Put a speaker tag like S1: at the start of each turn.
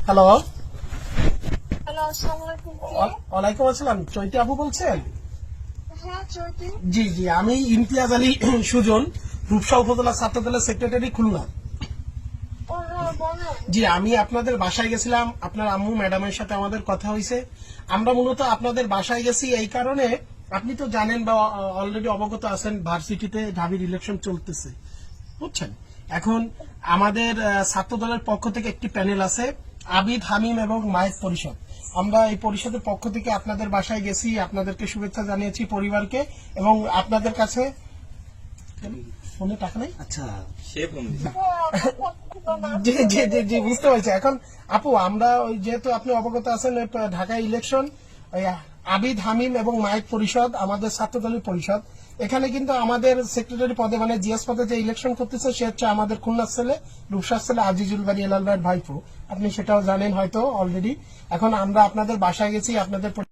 S1: Hello,
S2: hello, আসসালামু আলাইকুম।
S1: ওয়ালাইকুম আসসালাম। চৈতি আপু বলছেন?
S2: হ্যাঁ, চৈতি।
S1: জি জি, আমি ইমতিয়াজ আলী সুজন, রূপসা উপজেলা ছাত্রদলের সেক্রেটারি, খুলনা।
S2: ও হ্যাঁ, বলেন।
S1: জি, আমি আপনাদের বাসায় গেছিলাম, আপনার আম্মু ম্যাডামের সাথে আমাদের কথা হয়েছে। আমরা মূলত আপনাদের বাসায় গেছি এই কারণে, আপনি তো জানেন বা অলরেডি অবগত আছেন, ভার্সিটিতে ঢাবির ইলেকশন চলতেছে, বুঝছেন। এখন আমাদের ছাত্র দলের পক্ষ থেকে একটি প্যানেল আছে, আবিদ, হামিম এবং মায়ের পরিষদ। আমরা এই পরিষদের পক্ষ থেকে আপনাদের বাসায় গেছি, আপনাদেরকে শুভেচ্ছা জানিয়েছি পরিবারকে, এবং আপনাদের কাছে ফোনে টাকা নেই।
S3: আচ্ছা, সে ফোন
S1: জি জি জি জি, বুঝতে পারছি। এখন আপু, আমরা ওই যেহেতু আপনি অবগত আছেন, ওই ঢাকা ইলেকশন, ওই আবিদ, হামিম এবং মাইক পরিষদ, আমাদের ছাত্রদলের পরিষদ, এখানে কিন্তু আমাদের সেক্রেটারি পদে মানে জিএস পদে যে ইলেকশন করতেছে সে হচ্ছে আমাদের খুলনার ছেলে, রূপসার ছেলে আজিজুল বাড়ি এলাল ভাইয়ের ভাইপো। আপনি সেটাও জানেন হয়তো অলরেডি। এখন আমরা আপনাদের বাসায় গেছি, আপনাদের